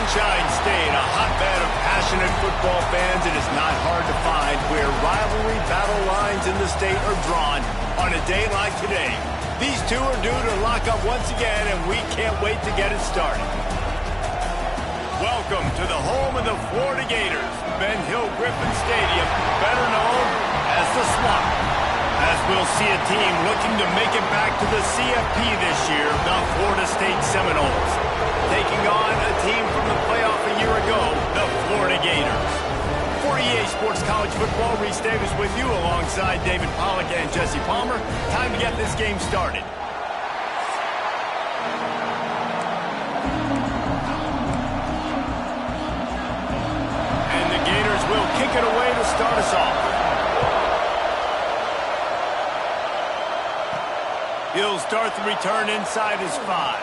Sunshine State, a hotbed of passionate football fans. It is not hard to find where rivalry battle lines in the state are drawn on a day like today. These two are due to lock up once again, and we can't wait to get it started. Welcome to the home of the Florida Gators, Ben Hill Griffin Stadium, better known as the Swamp. As we'll see a team looking to make it back to the CFP this year, the Florida State Seminoles, taking on a team from the playoff a year ago, the Florida Gators. For EA Sports College Football, Reese Davis with you alongside David Pollack and Jesse Palmer. Time to get this game started. And the Gators will kick it away to start us off. He'll start the return inside his 5.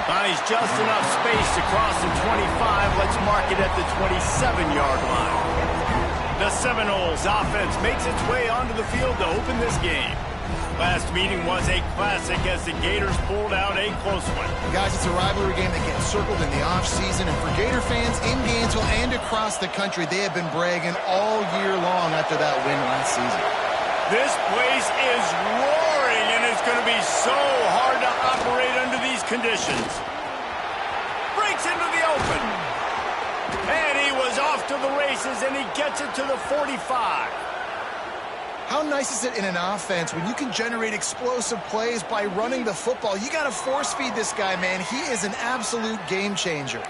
Finds just enough space to cross the 25. Let's mark it at the 27-yard line. The Seminoles offense makes its way onto the field to open this game. Last meeting was a classic as the Gators pulled out a close one. Guys, it's a rivalry game that gets circled in the offseason, and for Gator fans in Gainesville and across the country, they have been bragging all year long after that win last season. This place is roaring, and it's going to be so hard to operate under these conditions. Breaks into the open. And he was off to the races, and he gets it to the 45. How nice is it in an offense when you can generate explosive plays by running the football? You got to force feed this guy, man. He is an absolute game changer.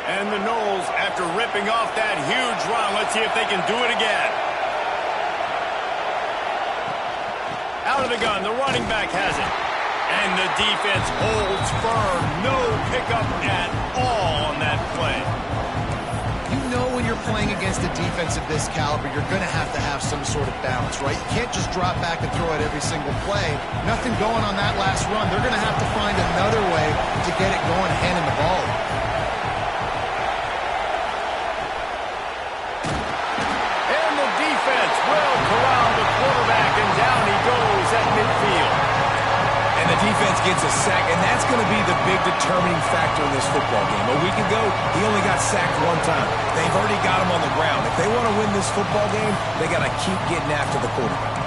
And the Noles, after ripping off that huge run, let's see if they can do it again. Out of the gun, the running back has it. And the defense holds firm. No pickup at all on that play. You know when you're playing against a defense of this caliber, you're going to have some sort of balance, right? You can't just drop back and throw it every single play. Nothing going on that last run. They're going to have to find another way to get it going, handing the ball. Will corral the quarterback, and down he goes at midfield. And the defense gets a sack, and that's going to be the big determining factor in this football game. A week ago, he only got sacked one time. They've already got him on the ground. If they want to win this football game, they got to keep getting after the quarterback.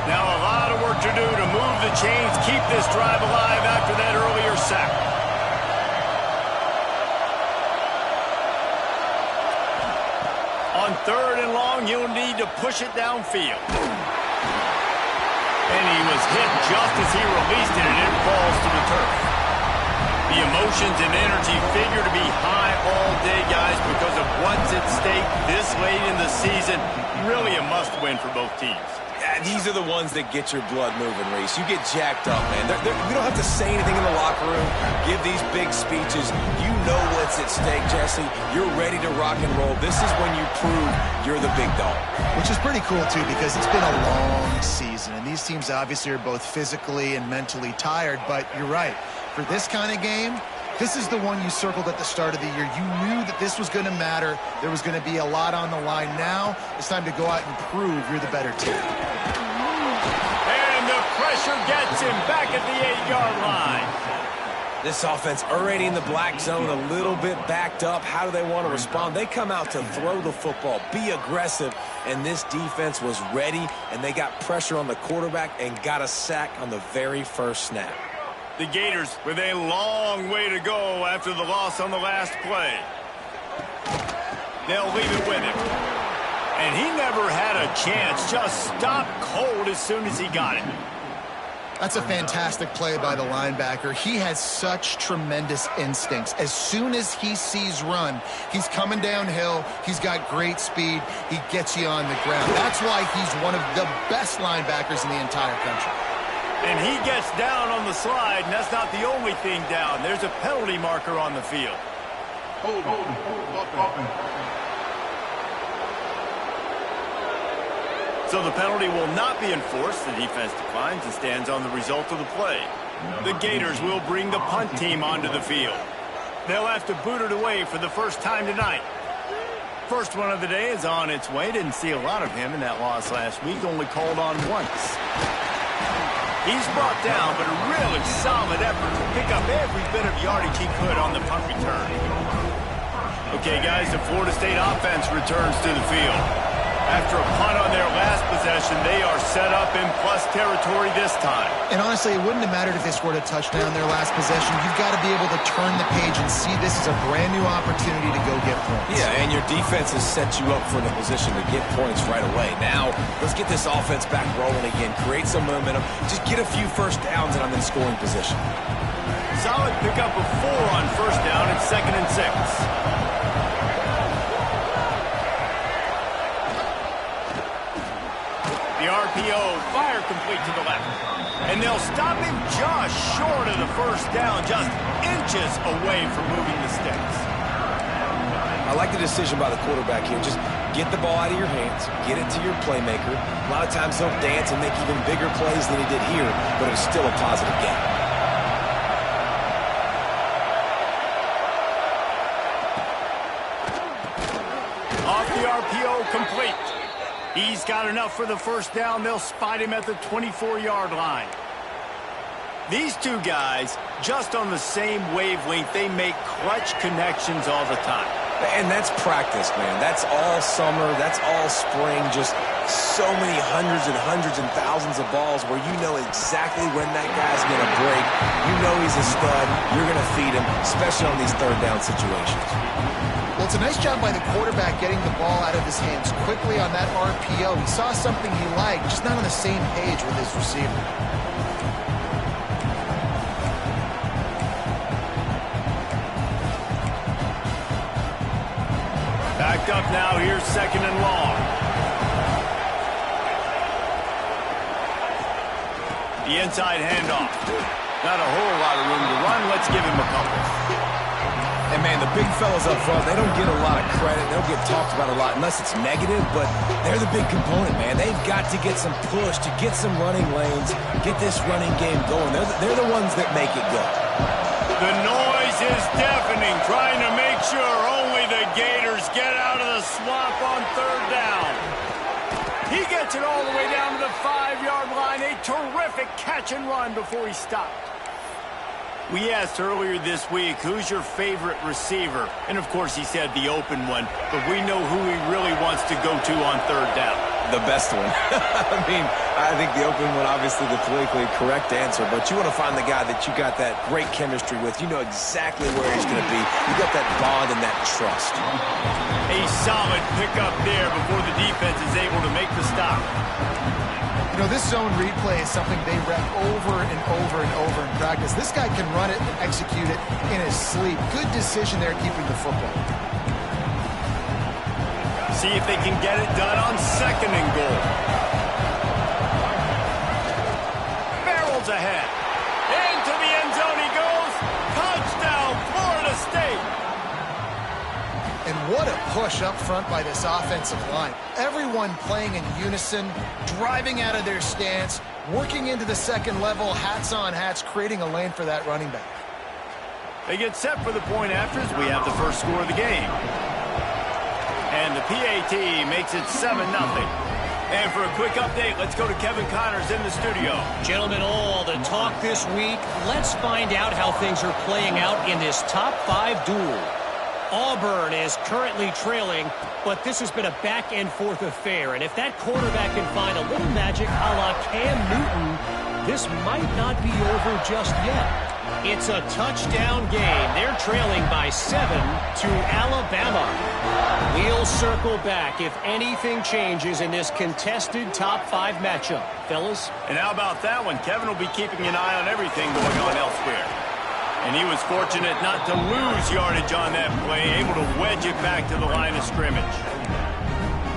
Now a lot of work to do to move the chains, keep this drive alive after that earlier sack. On 3rd and long, you'll need to push it downfield. And he was hit just as he released it, and it falls to the turf. The emotions and energy figure to be high all day, guys, because of what's at stake this late in the season. Really a must-win for both teams. Yeah, these are the ones that get your blood moving, Reese. You get jacked up, man. We don't have to say anything in the locker room, give these big speeches. You know what's at stake, Jesse. You're ready to rock and roll. This is when you prove you're the big dog. Which is pretty cool, too, because it's been a long season, and these teams obviously are both physically and mentally tired, but you're right. For this kind of game, this is the one you circled at the start of the year. You knew that this was going to matter. There was going to be a lot on the line. Now it's time to go out and prove you're the better team. And the pressure gets him back at the 8-yard line. This offense already in the black zone, a little bit backed up. How do they want to respond? They come out to throw the football, be aggressive, and this defense was ready, and they got pressure on the quarterback and got a sack on the very first snap. The Gators with a long way to go after the loss on the last play. They'll leave it with him. And he never had a chance, just stopped cold as soon as he got it. That's a fantastic play by the linebacker. He has such tremendous instincts. As soon as he sees run, he's coming downhill. He's got great speed. He gets you on the ground. That's why he's one of the best linebackers in the entire country. And he gets down on the slide, and that's not the only thing down. There's a penalty marker on the field. Hold. So the penalty will not be enforced. The defense declines and stands on the result of the play. The Gators will bring the punt team onto the field. They'll have to boot it away for the first time tonight. First one of the day is on its way. Didn't see a lot of him in that loss last week. Only called on once. He's brought down, but a really solid effort to pick up every bit of yardage he could on the punt return. Okay, guys, the Florida State offense returns to the field. After a punt on their last possession, they are set up in plus territory this time. And honestly, it wouldn't have mattered if they scored a touchdown their last possession. You've got to be able to turn the page and see this is a brand new opportunity to go get points. Yeah, and your defense has set you up for the position to get points right away. Now, let's get this offense back rolling again, create some momentum, just get a few first downs, and I'm in scoring position. Solid pickup of 4 on first down and 2nd and 6. The RPO, fire complete to the left. And they'll stop him just short of the first down, just inches away from moving the sticks. I like the decision by the quarterback here. Just get the ball out of your hands, get it to your playmaker. A lot of times he'll dance and make even bigger plays than he did here, but it's still a positive gain. Off the RPO, complete. He's got enough for the first down. They'll spot him at the 24-yard line. These two guys, just on the same wavelength, they make clutch connections all the time. And that's practice, man. That's all summer. That's all spring. Just so many hundreds and thousands of balls where you know exactly when that guy's going to break. You know he's a stud. You're going to feed him, especially on these third down situations. Well, it's a nice job by the quarterback getting the ball out of his hands quickly on that RPO. He saw something he liked, just not on the same page with his receiver. Backed up now, here's 2nd and long. The inside handoff. Not a whole lot of room to run. Let's give him a couple. And, man, the big fellas up front, they don't get a lot of credit. They don't get talked about a lot unless it's negative, but they're the big component, man. They've got to get some push, to get some running lanes, get this running game going. They're the ones that make it go. The noise is deafening, trying to make sure only the Gators get out of the swamp on 3rd down. He gets it all the way down to the 5-yard line. A terrific catch and run before he stopped. We asked earlier this week, who's your favorite receiver? And, of course, he said the open one, but we know who he really wants to go to on 3rd down. The best one. I mean, I think the open one, obviously the politically correct answer, but you want to find the guy that you got that great chemistry with. You know exactly where he's going to be. You got that bond and that trust. A solid pickup there before the defense is able to make the stop. You know, this zone replay is something they rep over and over and over in practice. This guy can run it and execute it in his sleep. Good decision there keeping the football. See if they can get it done on 2nd and goal. Barrels ahead. Into the end zone he goes. Touchdown, Florida State. And what a push up front by this offensive line. Everyone playing in unison, driving out of their stance, working into the 2nd level, hats on hats, creating a lane for that running back. They get set for the point after as we have the first score of the game. And the PAT makes it 7-0. And for a quick update, let's go to Kevin Connors in the studio. Gentlemen, all the talk this week. Let's find out how things are playing out in this top 5 duel. Auburn is currently trailing, but this has been a back-and-forth affair. And if that quarterback can find a little magic a la Cam Newton, this might not be over just yet. It's a touchdown game. They're trailing by 7 to Alabama. We'll circle back if anything changes in this contested top 5 matchup. Fellas? And how about that one? Kevin will be keeping an eye on everything going on elsewhere. And he was fortunate not to lose yardage on that play, able to wedge it back to the line of scrimmage.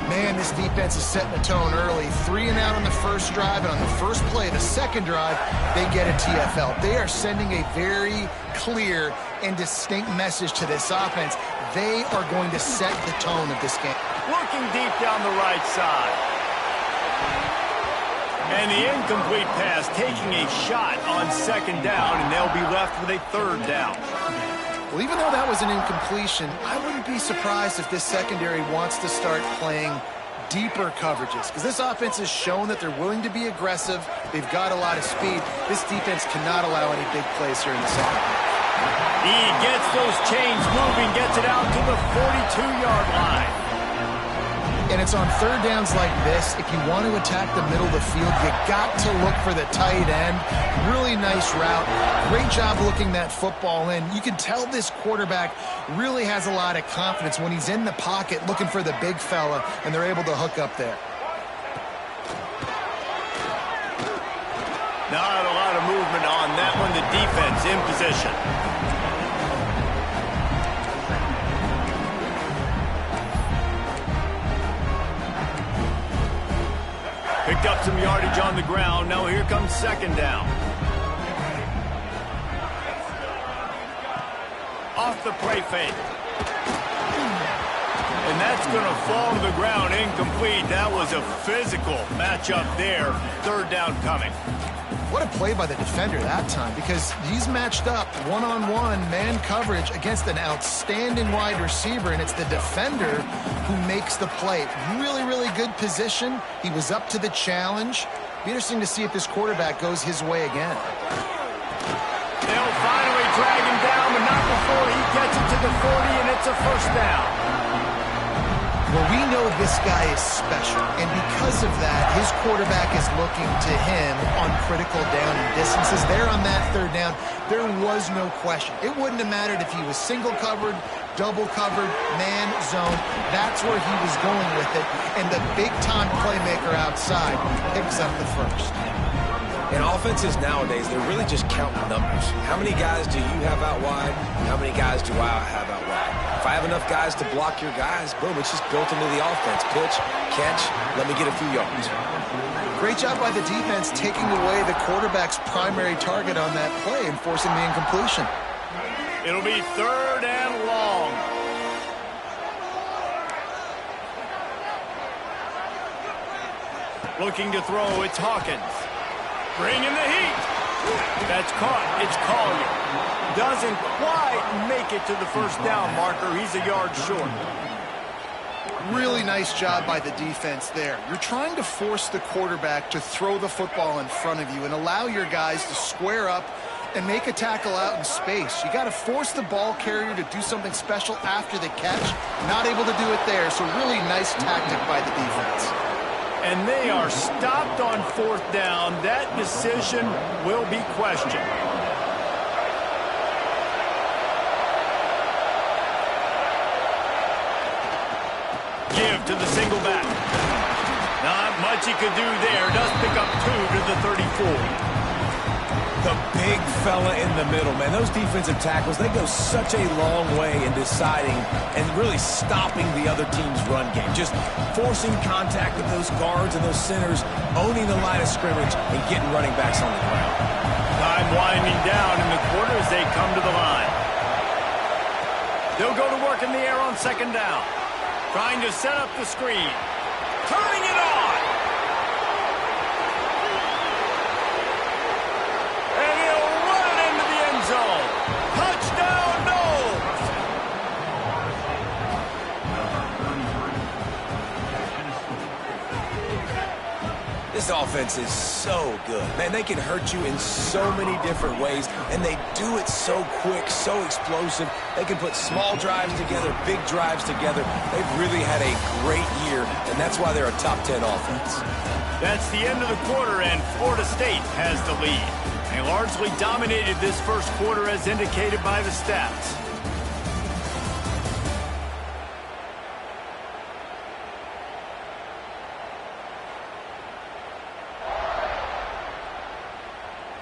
Man, this defense is setting the tone early. 3 and out on the first drive, and on the first play, the second drive, they get a TFL. They are sending a very clear and distinct message to this offense. They are going to set the tone of this game. Looking deep down the right side. And the incomplete pass taking a shot on second down, and they'll be left with a third down. Well, even though that was an incompletion, I wouldn't be surprised if this secondary wants to start playing deeper coverages, because this offense has shown that they're willing to be aggressive. They've got a lot of speed. This defense cannot allow any big plays here in the second half. He gets those chains moving, gets it out to the 42-yard line. And it's on third downs like this, if you want to attack the middle of the field, you got to look for the tight end. Really nice route. Great job looking that football in. You can tell this quarterback really has a lot of confidence when he's in the pocket looking for the big fella, and they're able to hook up there. Not a lot of movement on that one. The defense in position. Picked up some yardage on the ground. Now here comes second down. Off the play fake. And that's going to fall to the ground incomplete. That was a physical matchup there. Third down coming. What a play by the defender that time, because he's matched up one-on-one man coverage against an outstanding wide receiver, and it's the defender who makes the play. Really, really good position. He was up to the challenge. Be interesting to see if this quarterback goes his way again. They'll finally drag him down, but not before he gets it to the 40, and it's a first down. Well, we know this guy is special, and because of that, his quarterback is looking to him on critical down and distances. There on that third down, there was no question. It wouldn't have mattered if he was single covered, double covered, man zone. That's where he was going with it, and the big-time playmaker outside picks up the first. In offenses nowadays, they're really just counting numbers. How many guys do you have out wide? How many guys do I have out wide? If I have enough guys to block your guys, boom, it's just built into the offense. Pitch, catch, let me get a few yards. Great job by the defense taking away the quarterback's primary target on that play and forcing the incompletion. It'll be third and long. Looking to throw, it's Hawkins. Bringing the heat. That's caught. It's Collier. Doesn't quite make it to the first down marker. He's a yard short. Really nice job by the defense there. You're trying to force the quarterback to throw the football in front of you and allow your guys to square up and make a tackle out in space. You got to force the ball carrier to do something special after the catch. Not able to do it there, so really nice tactic by the defense. And they are stopped on fourth down. That decision will be questioned. Give to the single back. Not much he could do there. Does pick up 2 to the 34. The big fella in the middle, man. Those defensive tackles, they go such a long way in deciding and really stopping the other team's run game. Just forcing contact with those guards and those centers, owning the line of scrimmage, and getting running backs on the ground. Time winding down in the quarter as they come to the line. They'll go to work in the air on second down. Trying to set up the screen. Turning it on. And he'll run it into the end zone. Touchdown, Knowles. This offense is so good. Man, they can hurt you in so many different ways, and they do it so quick, so explosive. They can put small drives together, big drives together. They've really had a great year, and that's why they're a top 10 offense. That's the end of the quarter, and Florida State has the lead. They largely dominated this first quarter as indicated by the stats.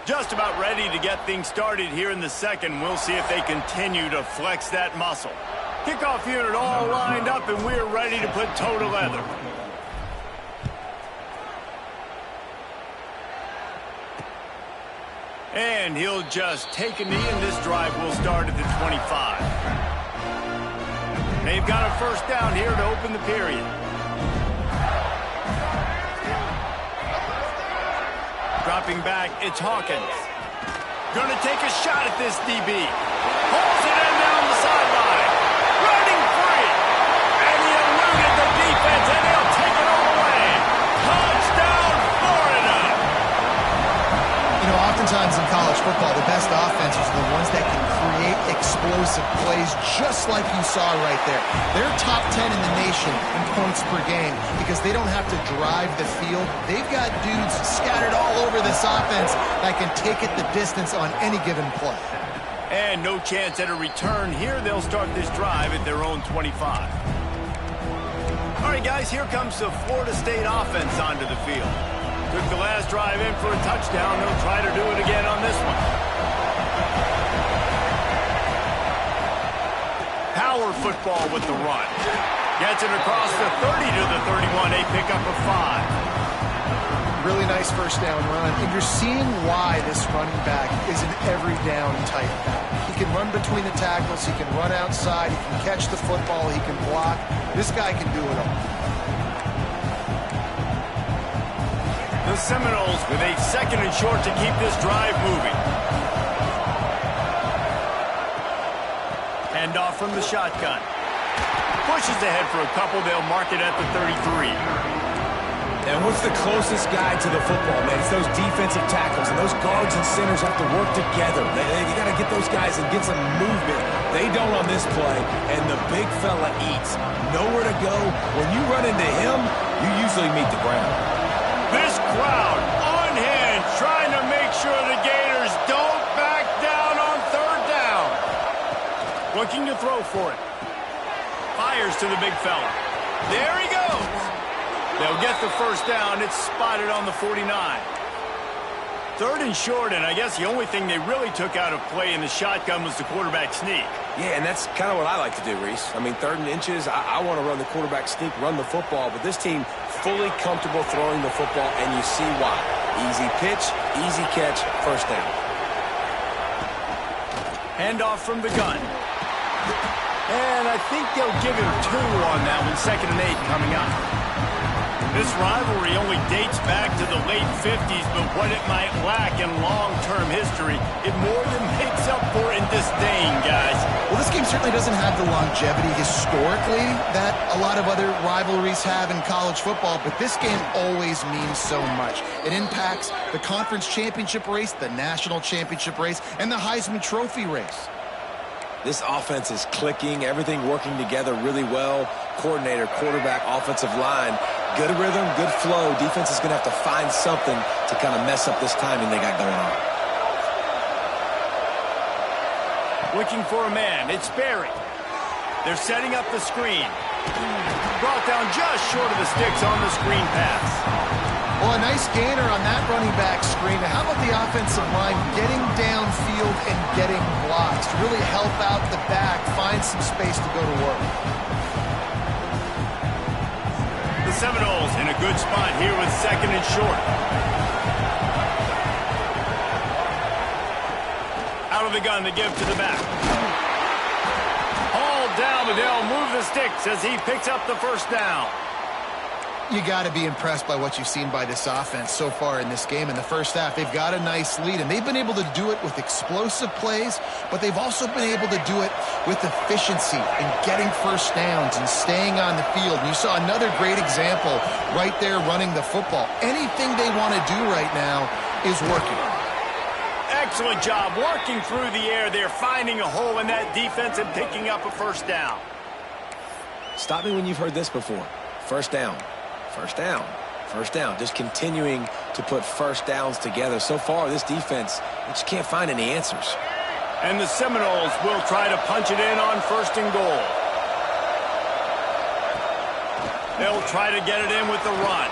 Just about ready to get things started here in the second. We'll see if they continue to flex that muscle. Kickoff unit all lined up, and we're ready to put toe to leather. And he'll just take a knee, and this drive will start at the 25. They've got a first down here to open the period. Dropping back, it's Hawkins. Gonna take a shot at this DB. Pulls it in down the sideline. Running free. And he eluded the defense, and he'll take it all away. Touchdown, Florida. You know, oftentimes in college football, the best offenses are the ones that can create explosive plays just like you saw right there. They're top 10 in the nation in points per game because they don't have to drive the field. They've got dudes scattered all over this offense that can take it the distance on any given play. And no chance at a return here. They'll start this drive at their own 25. All right, guys, here comes the Florida State offense onto the field. Took the last drive in for a touchdown. They'll try to do it again on this one. Power football with the run. Gets it across the 30 to the 31. A pickup of 5. Really nice first down run. And you're seeing why this running back is an every down type back. He can run between the tackles. He can run outside. He can catch the football. He can block. This guy can do it all. The Seminoles with a second and short to keep this drive moving. Handoff from the shotgun. Pushes ahead for a couple. They'll mark it at the 33. And what's the closest guy to the football, man? It's those defensive tackles, and those guards and centers have to work together. You got to get those guys and get some movement. They don't on this play, and the big fella eats. Nowhere to go. When you run into him, you usually meet the ground. This crowd on hand trying to make sure the Gators don't back down on third down. Looking to throw for it. Fires to the big fella. There he goes. They'll get the first down. It's spotted on the 49. Third and short, and I guess the only thing they really took out of play in the shotgun was the quarterback sneak. Yeah, and that's kind of what I like to do, Reese. I mean, third and inches, I want to run the quarterback sneak, run the football, but this team fully comfortable throwing the football, and you see why. Easy pitch, easy catch, first down. Handoff from the gun. And I think they'll give him 2 on that one. 2nd and 8 coming up. This rivalry only dates back to the late 50s, but what it might lack in long-term history, it more than makes up for in disdain, guys. Well, this game certainly doesn't have the longevity historically that a lot of other rivalries have in college football, but this game always means so much. It impacts the conference championship race, the national championship race, and the Heisman Trophy race. This offense is clicking, everything working together really well. Coordinator, quarterback, offensive line, good rhythm, good flow. Defense is going to have to find something to kind of mess up this timing they got going on. Looking for a man. It's Barry. They're setting up the screen. Brought down just short of the sticks on the screen pass. Well, a nice gainer on that running back screen. How about the offensive line getting downfield and getting blocks to really help out the back, find some space to go to work? The Seminoles in a good spot here with 2nd and short. Out of the gun to give to the back. Hauled down, but they'll move the sticks as he picks up the first down. You got to be impressed by what you've seen by this offense so far in this game. In the first half, they've got a nice lead, and they've been able to do it with explosive plays, but they've also been able to do it with efficiency and getting first downs and staying on the field. And you saw another great example right there running the football. Anything they want to do right now is working. Excellent job working through the air there, finding a hole in that defense and picking up a first down. Stop me when you've heard this before. First down. First down, first down. Just continuing to put first downs together. So far, this defense, they just can't find any answers. And the Seminoles will try to punch it in on 1st and goal. They'll try to get it in with the run.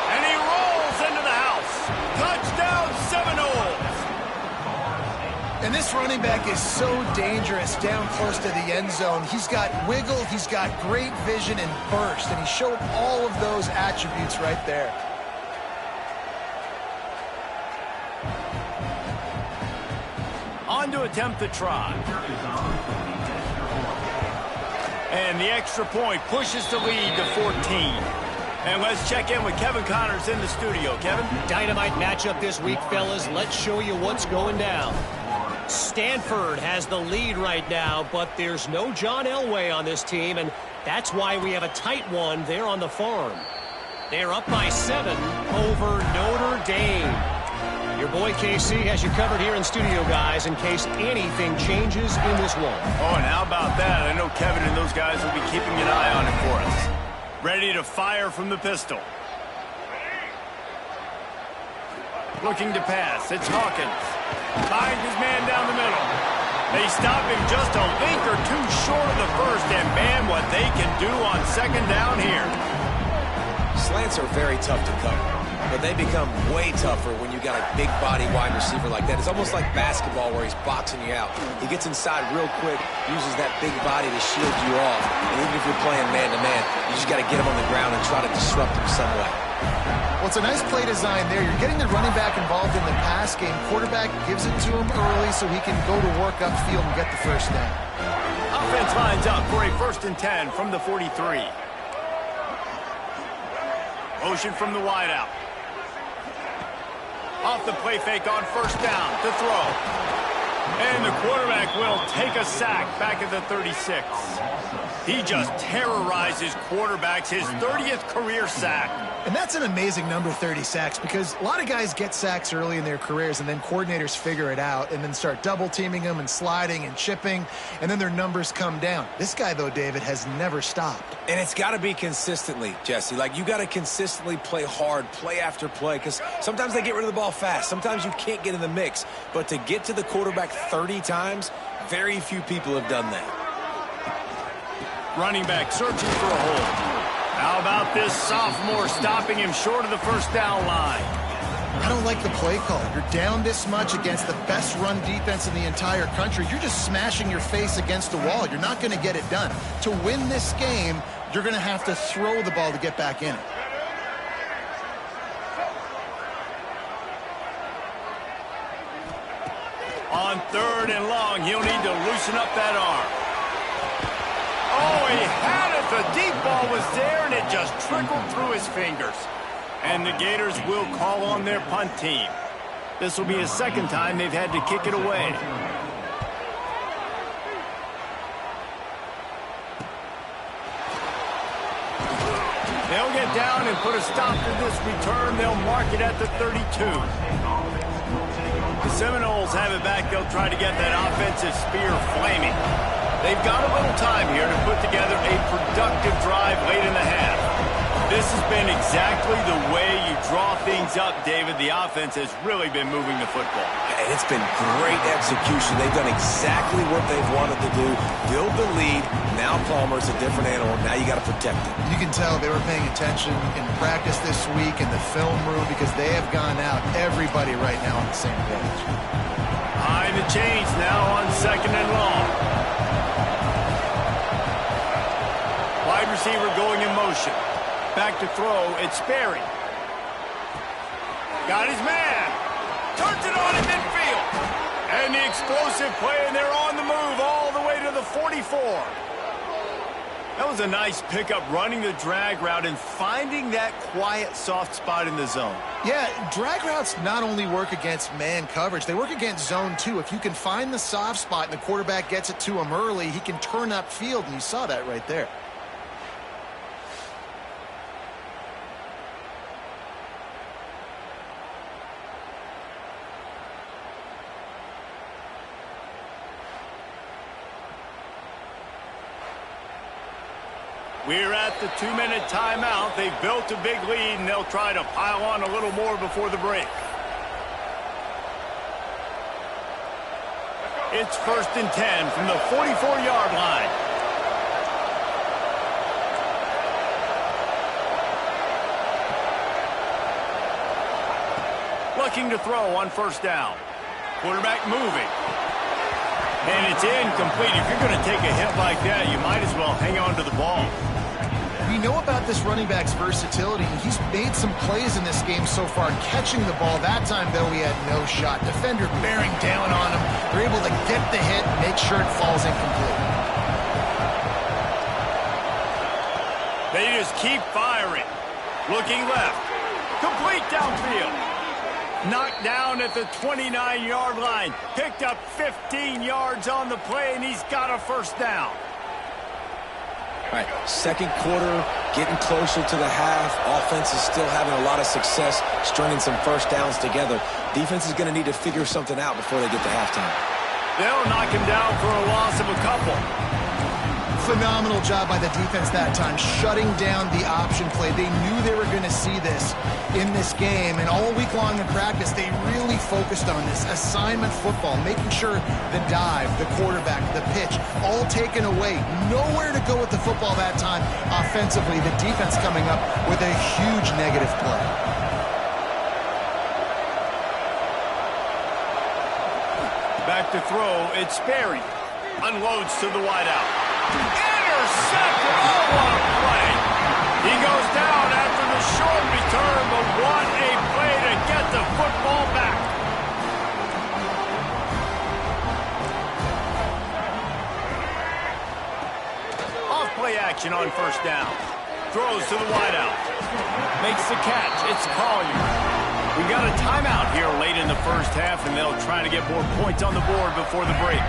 And he rolls into the house. Touchdown, Seminoles! And this running back is so dangerous down close to the end zone. He's got wiggle, he's got great vision and burst, and he showed all of those attributes right there. On to attempt the try. And the extra point pushes the lead to 14. And let's check in with Kevin Connors in the studio. Kevin? Dynamite matchup this week, fellas. Let's show you what's going down. Stanford has the lead right now, but there's no John Elway on this team, and that's why we have a tight one there on the farm. They're up by 7 over Notre Dame. Your boy KC has you covered here in studio, guys, in case anything changes in this one. Oh, and how about that? I know Kevin and those guys will be keeping an eye on it for us. Ready to fire from the pistol. Looking to pass. It's Hawkins. Finds his man down the middle. They stop him just a link or two short of the first, and man, what they can do on second down here. Slants are very tough to cover, but they become way tougher when you got a big body wide receiver like that. It's almost like basketball where he's boxing you out. He gets inside real quick, uses that big body to shield you off. And even if you're playing man-to-man, you just got to get him on the ground and try to disrupt him some way. Well, it's a nice play design there. You're getting the running back involved in the pass game. Quarterback gives it to him early so he can go to work upfield and get the first down. Offense lines up for a 1st and 10 from the 43. Motion from the wideout. Off the play fake on 1st down to throw. And the quarterback will take a sack back at the 36. He just terrorizes quarterbacks, his 30th career sack. And that's an amazing number, 30 sacks, because a lot of guys get sacks early in their careers, and then coordinators figure it out and then start double-teaming them and sliding and chipping, and then their numbers come down. This guy, though, David, has never stopped. And it's got to be consistently, Jesse. Like, you got to consistently play hard, play after play, because sometimes they get rid of the ball fast. Sometimes you can't get in the mix. But to get to the quarterback 30 times, very few people have done that. Running back searching for a hole. How about this sophomore stopping him short of the 1st down line? I don't like the play call. You're down this much against the best run defense in the entire country. You're just smashing your face against the wall. You're not going to get it done. To win this game, you're going to have to throw the ball to get back in it. On 3rd and long, he'll need to loosen up that arm. Oh, he had it. The deep ball was there, and it just trickled through his fingers. And the Gators will call on their punt team. This will be the 2nd time they've had to kick it away. They'll get down and put a stop to this return. They'll mark it at the 32. The Seminoles have it back. They'll try to get that offensive spear flaming. They've got a little time here to put together a productive drive late in the half. This has been exactly the way you draw things up, David. The offense has really been moving the football. And it's been great execution. They've done exactly what they've wanted to do. Build the lead. Now Palmer's a different animal. Now you got to protect it. You can tell they were paying attention in practice this week in the film room because they have gone out, everybody right now on the same page. Behind the chains now on 2nd and long. Wide receiver going in motion. Back to throw. It's Sperry. Got his man. Turns it on in midfield. And the explosive play, and they're on the move all the way to the 44. That was a nice pickup, running the drag route and finding that quiet, soft spot in the zone. Yeah, drag routes not only work against man coverage, they work against zone too. If you can find the soft spot and the quarterback gets it to him early, he can turn upfield, and you saw that right there. We're at the 2-minute timeout. They've built a big lead, and they'll try to pile on a little more before the break. It's 1st and 10 from the 44-yard line. Looking to throw on 1st down. Quarterback moving. And it's incomplete. If you're going to take a hit like that, you might as well hang on to the ball. We know about this running back's versatility. He's made some plays in this game so far, catching the ball. That time, though, he had no shot. Defender bearing down on him. They're able to get the hit and make sure it falls incomplete. They just keep firing. Looking left. Complete downfield. Knocked down at the 29-yard line. Picked up 15 yards on the play, and he's got a first down. All right, second quarter, getting closer to the half. Offense is still having a lot of success stringing some first downs together. Defense is going to need to figure something out before they get to halftime. They'll knock him down for a loss of a couple. Phenomenal job by the defense that time, shutting down the option play. They knew they were going to see this in this game, and all week long in practice, they really focused on this assignment football, making sure the dive, the quarterback, the pitch, all taken away. Nowhere to go with the football that time offensively. The defense coming up with a huge negative play. Back to throw, it's Sperry. Unloads to the wideout. Intercepted! Oh, what a play! He goes down after the short return, but what a play to get the football back. Off play action on first down. Throws to the wideout. Makes the catch. It's Collier. We got a timeout here late in the first half, and they'll try to get more points on the board before the break.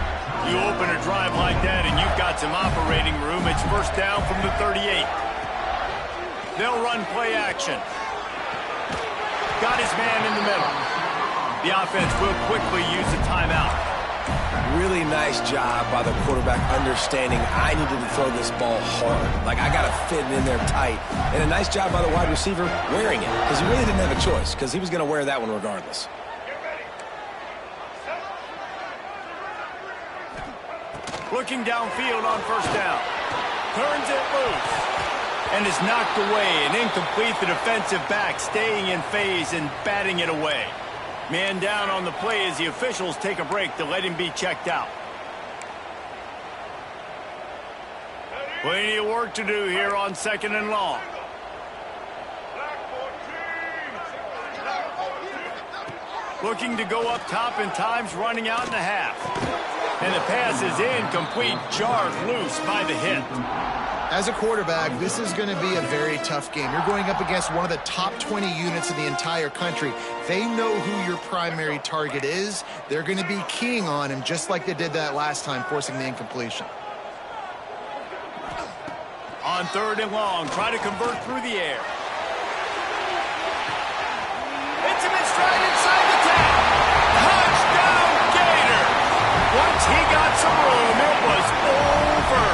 You open a drive like that, and you've got some operating room. It's first down from the 38. They'll run play action. Got his man in the middle. The offense will quickly use a timeout. Really nice job by the quarterback understanding I needed to throw this ball hard. Like, I got to fit it in there tight. And a nice job by the wide receiver wearing it, because he really didn't have a choice, because he was going to wear that one regardless. Looking downfield on first down. Turns it loose. And is knocked away and incomplete. The defensive back staying in phase and batting it away. Man down on the play as the officials take a break to let him be checked out. Plenty of work to do here on second and long. Looking to go up top, and time's running out in the half. And the pass is incomplete, jarred loose by the hit. As a quarterback, this is going to be a very tough game. You're going up against one of the top 20 units in the entire country. They know who your primary target is. They're going to be keying on him just like they did that last time, forcing the incompletion. On third and long, try to convert through the air. Hits him in stride inside the 10. Touchdown, Gator! Once he got some room, it was over.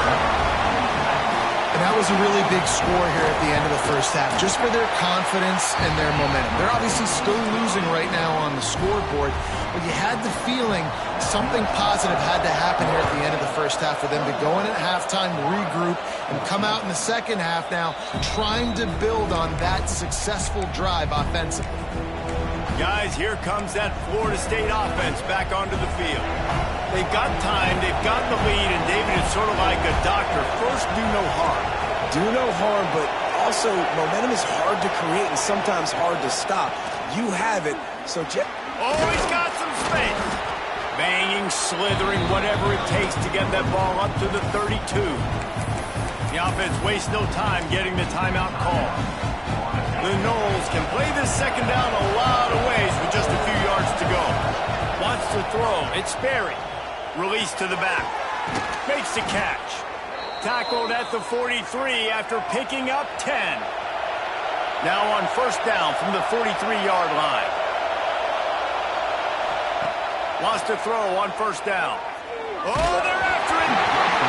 And that was a really big score here at the end of the first half, just for their confidence and their momentum. They're obviously still losing right now on the scoreboard, but you had the feeling something positive had to happen here at the end of the first half for them to go in at halftime, regroup, and come out in the second half now trying to build on that successful drive offensively. Guys, here comes that Florida State offense back onto the field. They've got time, they've got the lead, and David is sort of like a doctor. First, do no harm. Do no harm, but also momentum is hard to create and sometimes hard to stop. You have it, so oh, he's got some space. Banging, slithering, whatever it takes to get that ball up to the 32. The offense wastes no time getting the timeout call. The Noles can play this second down a lot of ways with just a few yards to go. Wants to throw. It's Sperry. Release to the back. Makes the catch. Tackled at the 43 after picking up 10. Now on first down from the 43-yard line. Wants to throw on first down. Oh, they're after it.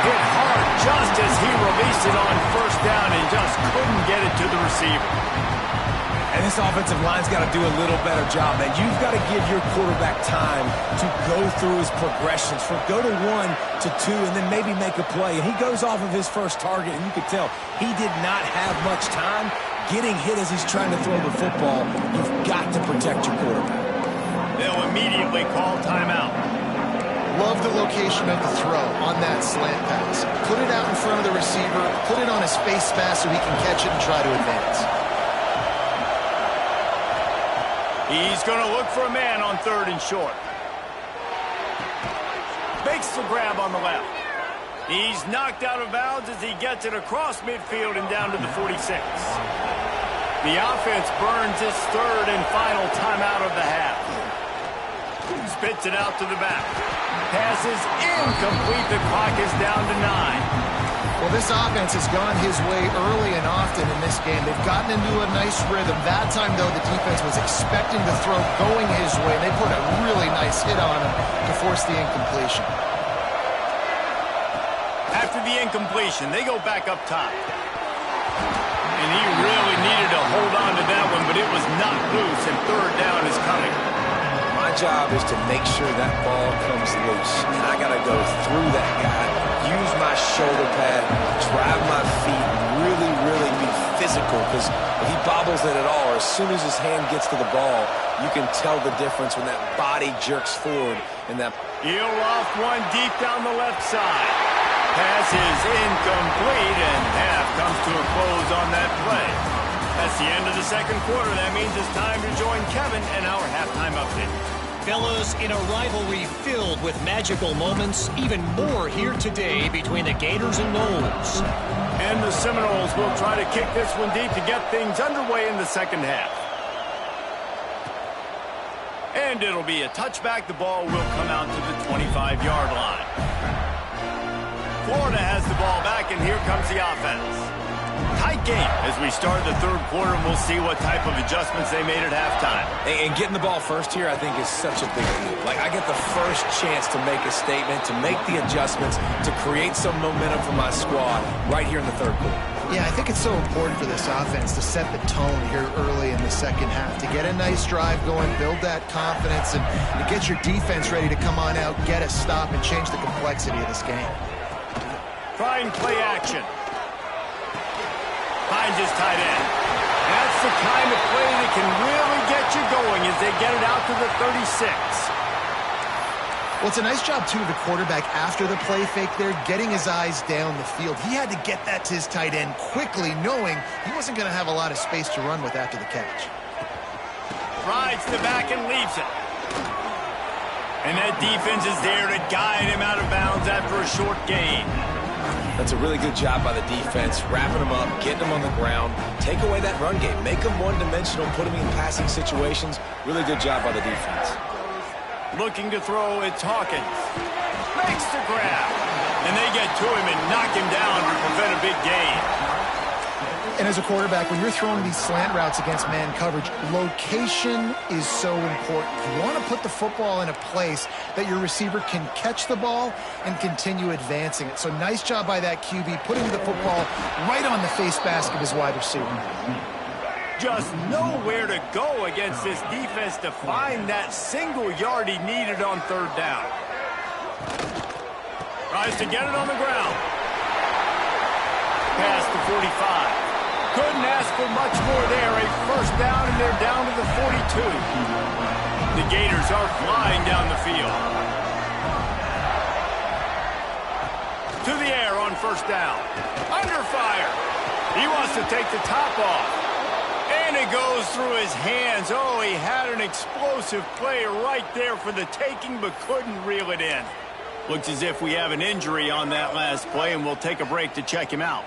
Hit hard just as he released it on first down and just couldn't get it to the receiver. And this offensive line's got to do a little better job, man. You've got to give your quarterback time to go through his progressions, from go to 1 to 2, and then maybe make a play. And he goes off of his first target, and you could tell he did not have much time getting hit as he's trying to throw the football. You've got to protect your quarterback. They'll immediately call timeout. Love the location of the throw on that slant pass. Put it out in front of the receiver, put it on his face mask so he can catch it and try to advance. He's going to look for a man on third and short. Makes the grab on the left. He's knocked out of bounds as he gets it across midfield and down to the 46. The offense burns its third and final timeout of the half. Spits it out to the back. Pass is incomplete. The clock is down to 9. Well, this offense has gone his way early and often in this game. They've gotten into a nice rhythm. That time, though, the defense was expecting the throw going his way. They put a really nice hit on him to force the incompletion. After the incompletion, they go back up top. And he really needed to hold on to that one, but it was not loose, and third down is coming. My job is to make sure that ball comes loose. And I got to go through that guy, use my shoulder pad, drive my feet, really, really be physical. Because if he bobbles it at all, or as soon as his hand gets to the ball, you can tell the difference when that body jerks forward. And that He'll loft one deep down the left side. Pass is incomplete, and half comes to a close on that play. That's the end of the second quarter. That means it's time to join Kevin and our halftime update. Fellas, in a rivalry filled with magical moments, even more here today between the Gators and Noles. And the Seminoles will try to kick this one deep to get things underway in the second half. And it'll be a touchback. The ball will come out to the 25-yard line. Florida has the ball back, and here comes the offense. Tight game as we start the third quarter, and we'll see what type of adjustments they made at halftime. And getting the ball first here, I think, is such a big deal. Like, I get the first chance to make a statement, to make the adjustments, to create some momentum for my squad right here in the third quarter. Yeah, I think it's so important for this offense to set the tone here early in the second half, to get a nice drive going, build that confidence, and to get your defense ready to come on out, get a stop, and change the complexity of this game. Try and play action. Finds his tight end. That's the kind of play that can really get you going as they get it out to the 36. Well, it's a nice job, too, of the quarterback after the play fake there, getting his eyes down the field. He had to get that to his tight end quickly, knowing he wasn't going to have a lot of space to run with after the catch. Rides the back and leaves it. And that defense is there to guide him out of bounds after a short gain. That's a really good job by the defense, wrapping them up, getting them on the ground, take away that run game, make them one-dimensional, put them in passing situations. Really good job by the defense. Looking to throw, it's Hawkins. Makes the grab. And they get to him and knock him down to prevent a big gain. And as a quarterback, when you're throwing these slant routes against man coverage, location is so important. You want to put the football in a place that your receiver can catch the ball and continue advancing it. So nice job by that QB, putting the football right on the face mask of his wide receiver. Just nowhere to go against this defense to find that single yard he needed on third down. Tries to get it on the ground. Past the 45. Couldn't ask for much more there. A first down, and they're down to the 42. The Gators are flying down the field. To the air on first down. Under fire. He wants to take the top off. And it goes through his hands. Oh, he had an explosive play right there for the taking, but couldn't reel it in. Looks as if we have an injury on that last play, and we'll take a break to check him out.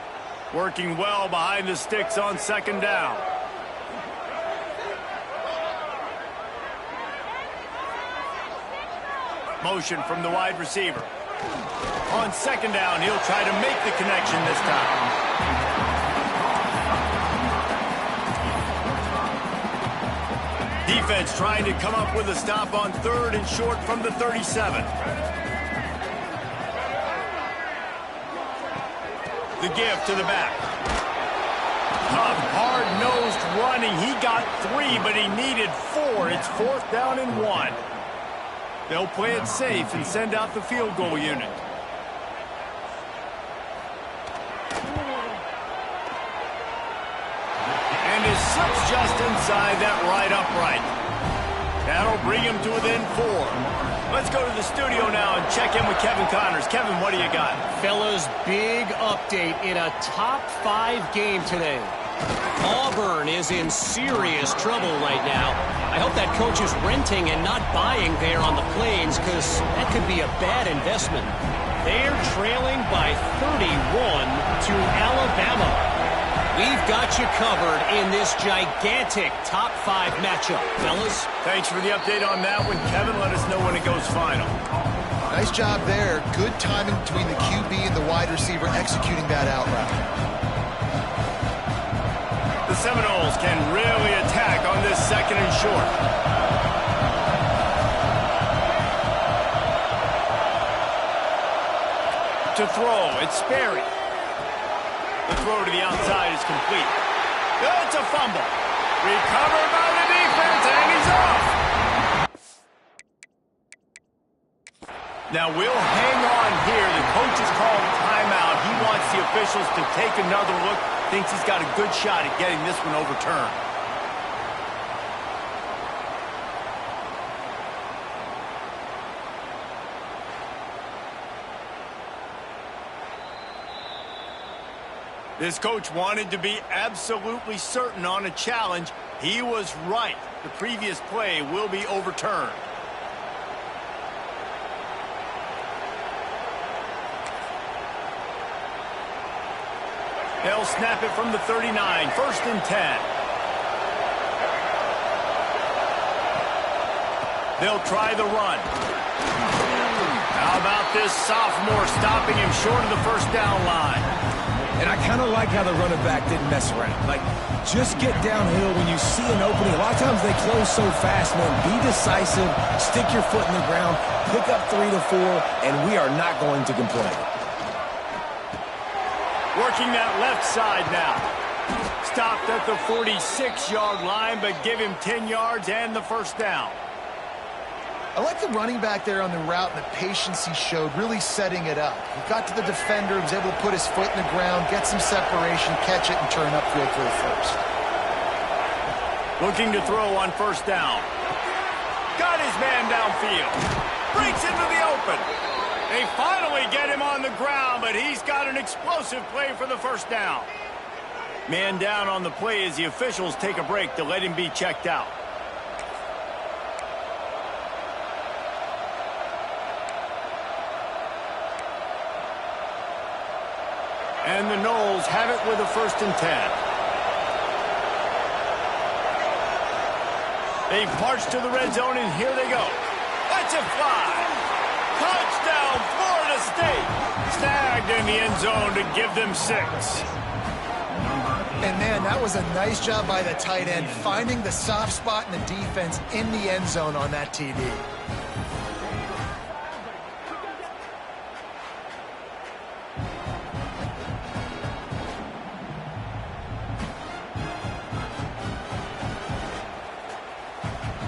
Working well behind the sticks on second down. Motion from the wide receiver. On second down, he'll try to make the connection this time. Defense trying to come up with a stop on third and short from the 37. The give to the back. Tough, hard-nosed running. He got 3, but he needed 4. It's fourth down and 1. They'll play it safe and send out the field goal unit. And his slips just inside that right upright. That'll bring him to within 4. Let's go to the studio now and check in with Kevin Connors. Kevin, what do you got? Fellas, big update in a top 5 game today. Auburn is in serious trouble right now. I hope that coach is renting and not buying there on the Plains, because that could be a bad investment. They're trailing by 31 to Alabama. We've got you covered in this gigantic top 5 matchup, fellas. Thanks for the update on that one, Kevin. Let us know when it goes final. Nice job there. Good timing between the QB and the wide receiver executing that out route. The Seminoles can really attack on this 2nd and short. To throw, it's Sperry. The throw to the outside is complete. It's a fumble. Recovered by the defense, and he's off. Now we'll hang on here. The coach has called timeout. He wants the officials to take another look. Thinks he's got a good shot at getting this one overturned. This coach wanted to be absolutely certain on a challenge. He was right. The previous play will be overturned. They'll snap it from the 39, 1st and 10. They'll try the run. How about this sophomore stopping him short of the 1st down line? And I kind of like how the running back didn't mess around. Like, just get downhill when you see an opening. A lot of times they close so fast, man. Be decisive, stick your foot in the ground, pick up 3 to 4, and we are not going to complain. Working that left side now. Stopped at the 46-yard line, but give him 10 yards and the 1st down. I like the running back there on the route and the patience he showed, really setting it up. He got to the defender, was able to put his foot in the ground, get some separation, catch it, and turn upfield for the 1st. Looking to throw on 1st down. Got his man downfield. Breaks into the open. They finally get him on the ground, but he's got an explosive play for the 1st down. Man down on the play as the officials take a break to let him be checked out. And the Noles have it with a 1st and 10. They march to the red zone, and here they go. Let's it fly. Touchdown, Florida State. Snagged in the end zone to give them 6. And, man, that was a nice job by the tight end, finding the soft spot in the defense in the end zone on that TD.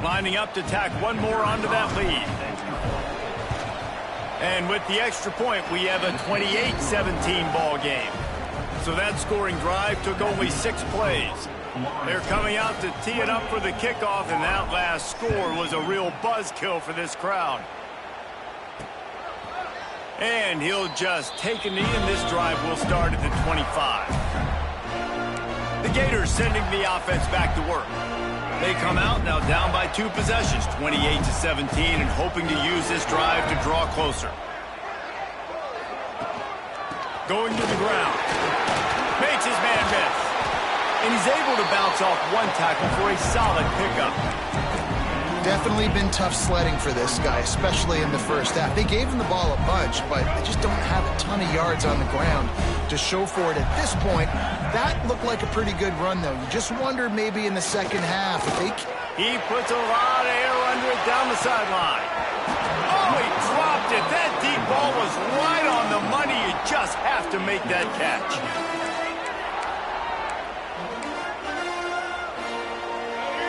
Lining up to tack one more onto that lead. And with the extra point, we have a 28-17 ball game. So that scoring drive took only 6 plays. They're coming out to tee it up for the kickoff, and that last score was a real buzzkill for this crowd. And he'll just take a knee, and this drive will start at the 25. The Gators sending the offense back to work. They come out now down by 2 possessions, 28-17, and hoping to use this drive to draw closer. Going to the ground. Makes his man miss. And he's able to bounce off 1 tackle for a solid pickup. Definitely been tough sledding for this guy, especially in the 1st half. They gave him the ball a bunch, but they just don't have a ton of yards on the ground to show for it at this point. That looked like a pretty good run, though. You just wonder maybe in the 2nd half if they... He puts a lot of air under it down the sideline. Oh, he dropped it. That deep ball was right on the money. You just have to make that catch.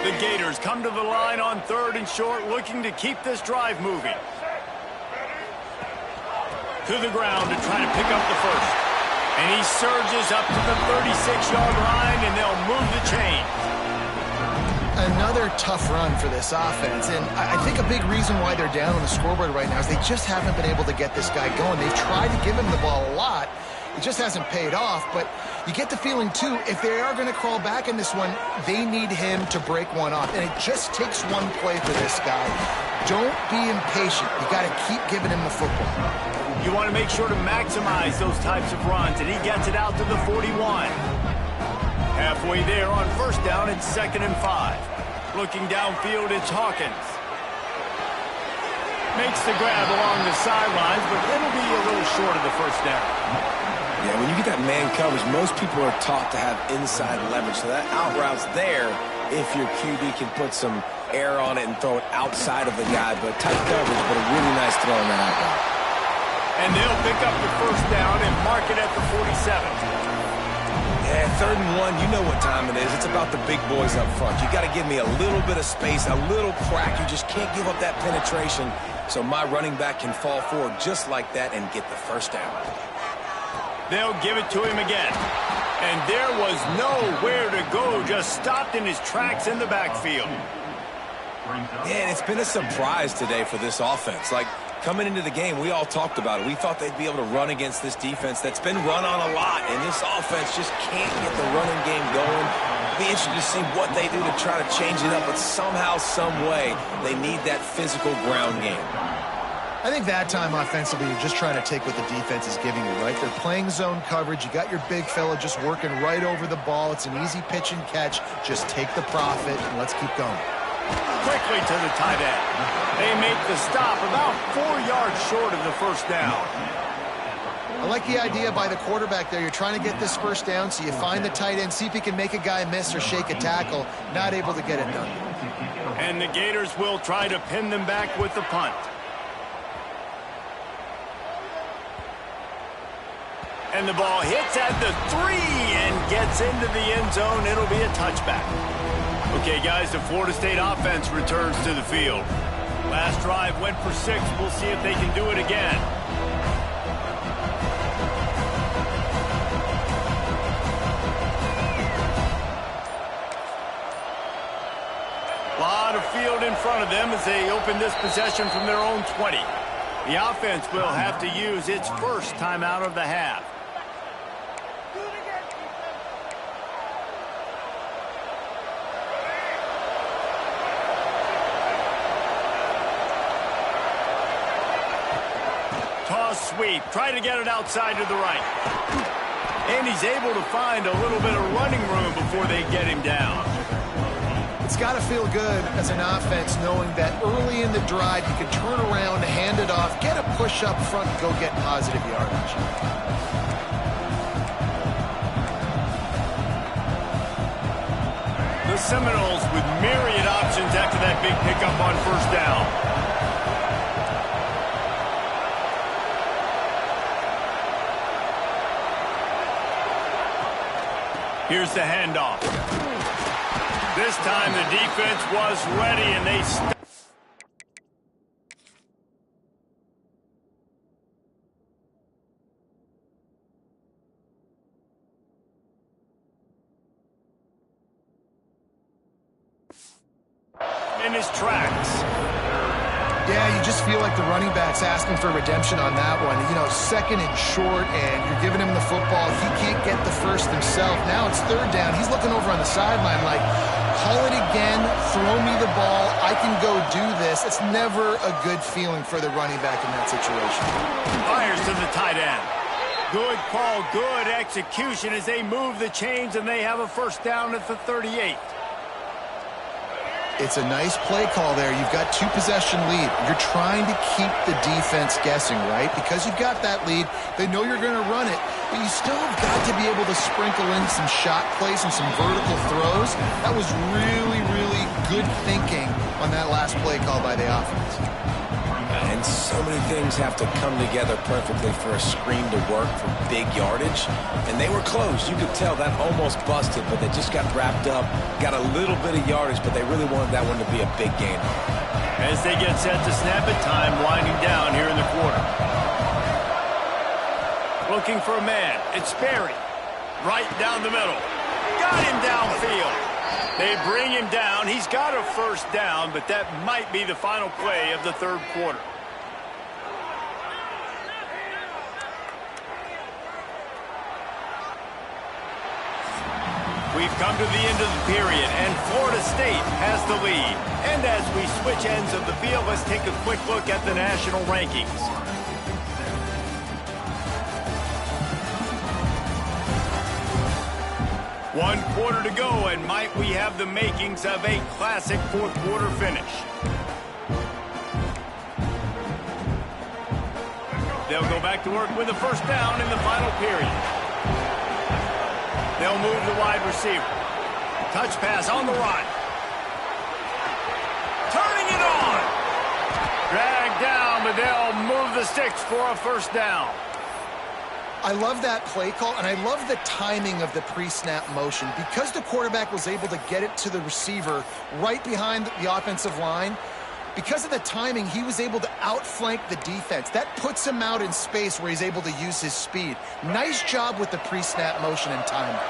The Gators come to the line on 3rd and short, looking to keep this drive moving. To the ground to try to pick up the 1st. And he surges up to the 36-yard line, and they'll move the chain. Another tough run for this offense, and I think a big reason why they're down on the scoreboard right now is they just haven't been able to get this guy going. They've tried to give him the ball a lot. It just hasn't paid off, but you get the feeling, too, if they are going to crawl back in this one, they need him to break one off, and it just takes one play for this guy. Don't be impatient. You got to keep giving him the football. You want to make sure to maximize those types of runs, and he gets it out to the 41. Halfway there on first down, it's 2nd and 5. Looking downfield, it's Hawkins. Makes the grab along the sidelines, but it'll be a little short of the first down. Yeah, when you get that man coverage, most people are taught to have inside leverage. So that out route's there if your QB can put some air on it and throw it outside of the guy. But tight coverage, but a really nice throw on that out route. And they'll pick up the first down and mark it at the 47. Yeah, 3rd and 1, you know what time it is. It's about the big boys up front. You got to give me a little bit of space, a little crack. You just can't give up that penetration. So my running back can fall forward just like that and get the first down. They'll give it to him again. And there was nowhere to go, just stopped in his tracks in the backfield. Yeah, and it's been a surprise today for this offense. Like, coming into the game, we all talked about it. We thought they'd be able to run against this defense that's been run on a lot, and this offense just can't get the running game going. It'll be interesting to see what they do to try to change it up, but somehow, some way, they need that physical ground game. I think that time offensively, you're just trying to take what the defense is giving you, right? They're playing zone coverage. You got your big fella just working right over the ball. It's an easy pitch and catch. Just take the profit, and let's keep going. Quickly to the tight end. They make the stop about 4 yards short of the first down. I like the idea by the quarterback there. You're trying to get this first down, so you find the tight end, see if he can make a guy miss or shake a tackle. Not able to get it done. And the Gators will try to pin them back with the punt. And the ball hits at the 3 and gets into the end zone. It'll be a touchback. Okay, guys, the Florida State offense returns to the field. Last drive went for 6. We'll see if they can do it again. A lot of field in front of them as they open this possession from their own 20. The offense will have to use its first timeout of the half. Toss sweep. Try to get it outside to the right. And he's able to find a little bit of running room before they get him down. It's got to feel good as an offense knowing that early in the drive you can turn around, hand it off, get a push up front, and go get positive yardage. The Seminoles with myriad options after that big pickup on first down. Here's the handoff. This time the defense was ready and they in his tracks. Yeah, you just feel like the running back's asking for redemption on that one. You know, 2nd and short, and you're giving him the football. He can't get the first himself. Now it's 3rd down. He's looking over on the sideline like, call it again, throw me the ball, I can go do this. It's never a good feeling for the running back in that situation. Fires to the tight end. Good call, good execution as they move the chains, and they have a first down at the 38. It's a nice play call there. You've got 2-possession lead. You're trying to keep the defense guessing, right? Because you've got that lead, they know you're going to run it, but you still have got to be able to sprinkle in some shot plays and some vertical throws. That was really, really good thinking on that last play call by the offense. And so many things have to come together perfectly for a screen to work for big yardage. And they were close. You could tell that almost busted, but they just got wrapped up, got a little bit of yardage, but they really wanted that one to be a big gain. As they get set to snap it, time winding down here in the quarter. Looking for a man. It's Sperry. Right down the middle. Got him downfield. They bring him down. He's got a first down, but that might be the final play of the 3rd quarter. We've come to the end of the period, and Florida State has the lead. And as we switch ends of the field, let's take a quick look at the national rankings. 1 quarter to go, and might we have the makings of a classic fourth quarter finish. They'll go back to work with a first down in the final period. They'll move the wide receiver. Touch pass on the run. Turning it on. Dragged down, but they'll move the sticks for a first down. I love that play call, and I love the timing of the pre-snap motion. Because the quarterback was able to get it to the receiver right behind the offensive line, because of the timing, he was able to outflank the defense. That puts him out in space where he's able to use his speed. Nice job with the pre-snap motion and timing.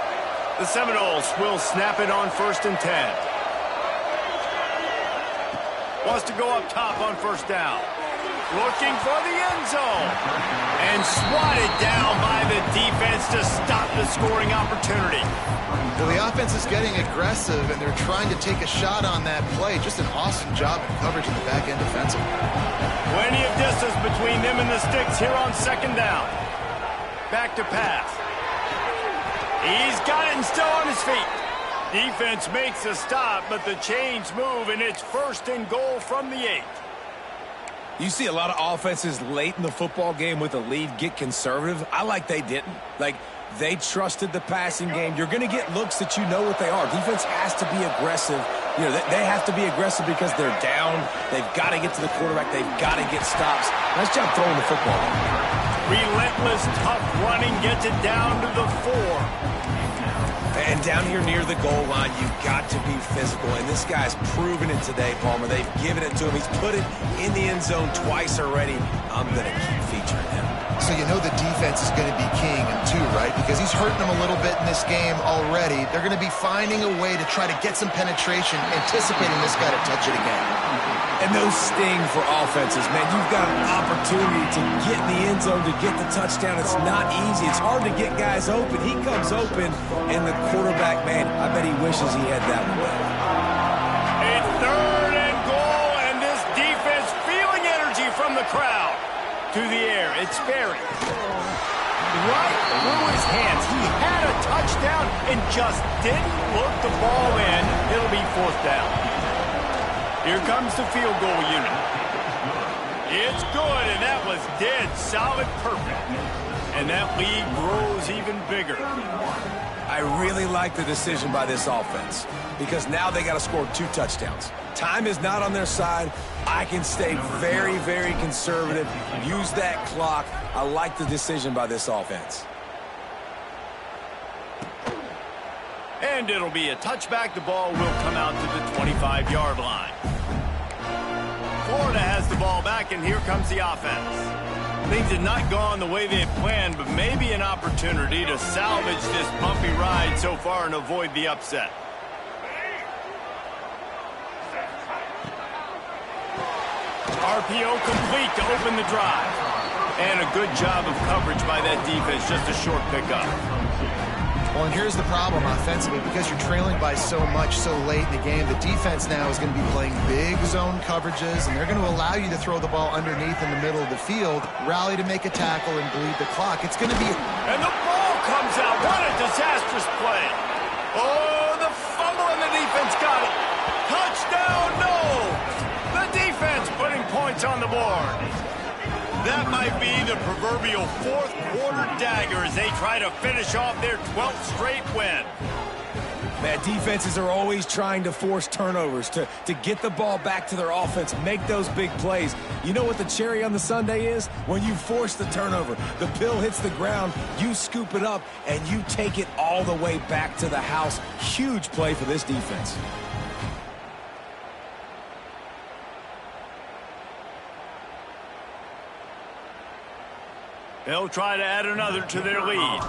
The Seminoles will snap it on 1st and 10. Wants to go up top on first down. Looking for the end zone. And swatted down by the defense to stop the scoring opportunity. Well, the offense is getting aggressive, and they're trying to take a shot on that play. Just an awesome job of coverage in the back end defensively. Plenty of distance between them and the sticks here on 2nd down. Back to pass. He's got it and still on his feet. Defense makes a stop, but the chains move, and it's 1st and goal from the 8. You see a lot of offenses late in the football game with a lead get conservative. I like they didn't. Like, they trusted the passing game. You're going to get looks that you know what they are. Defense has to be aggressive. You know, they have to be aggressive because they're down. They've got to get to the quarterback. They've got to get stops. Nice job throwing the football. Relentless, tough running gets it down to the 4. And down here near the goal line, you've got to be physical. And this guy's proven it today, Palmer. They've given it to him. He's put it in the end zone twice already. I'm going to keep featuring him. So you know the defense is going to be keying him too, right? Because he's hurting them a little bit in this game already. They're going to be finding a way to try to get some penetration, anticipating this guy to touch it again. And those sting for offenses, man. You've got an opportunity to get in the end zone, to get the touchdown. It's not easy. It's hard to get guys open. He comes open, and the quarterback, man, I bet he wishes he had that one. It's 3rd and goal, and this defense feeling energy from the crowd. To the air, it's Ferry. Right through his hands. He had a touchdown and just didn't look the ball in. It'll be 4th down. Here comes the field goal unit. It's good, and that was dead solid perfect. And that lead grows even bigger. I really like the decision by this offense because now they got to score 2 touchdowns. Time is not on their side. I can stay very, very conservative, use that clock. I like the decision by this offense. And it'll be a touchback. The ball will come out to the 25-yard line. Florida has the ball back, and here comes the offense. Things had not gone the way they had planned, but maybe an opportunity to salvage this bumpy ride so far and avoid the upset. RPO complete to open the drive. And a good job of coverage by that defense, just a short pickup. Well, and here's the problem offensively. Because you're trailing by so much so late in the game, the defense now is going to be playing big zone coverages, and they're going to allow you to throw the ball underneath in the middle of the field, rally to make a tackle, and bleed the clock. It's going to be... And the ball comes out. What a disastrous play. Oh, the fumble, and the defense got it. Touchdown, no. The defense putting points on the board. That might be the proverbial 4th quarter dagger as they try to finish off their 12th straight win. Man, defenses are always trying to force turnovers to get the ball back to their offense, make those big plays. You know what the cherry on the sundae is? When you force the turnover, the pill hits the ground, you scoop it up, and you take it all the way back to the house. Huge play for this defense. They'll try to add another to their lead.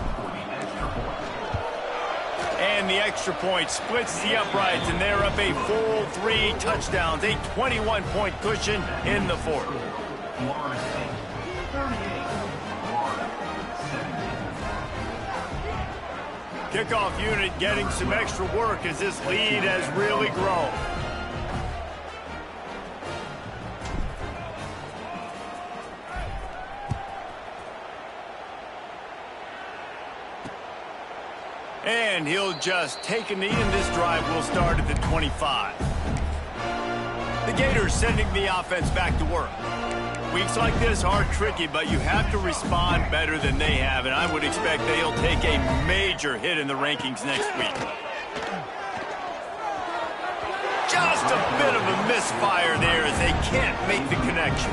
And the extra point splits the uprights, and they're up a full 3 touchdowns, a 21-point cushion in the 4th. Kickoff unit getting some extra work as this lead has really grown. And he'll just take a knee, and this drive will start at the 25. The Gators sending the offense back to work. Weeks like this are tricky, but you have to respond better than they have, and I would expect they'll take a major hit in the rankings next week. Just a bit of a misfire there as they can't make the connection.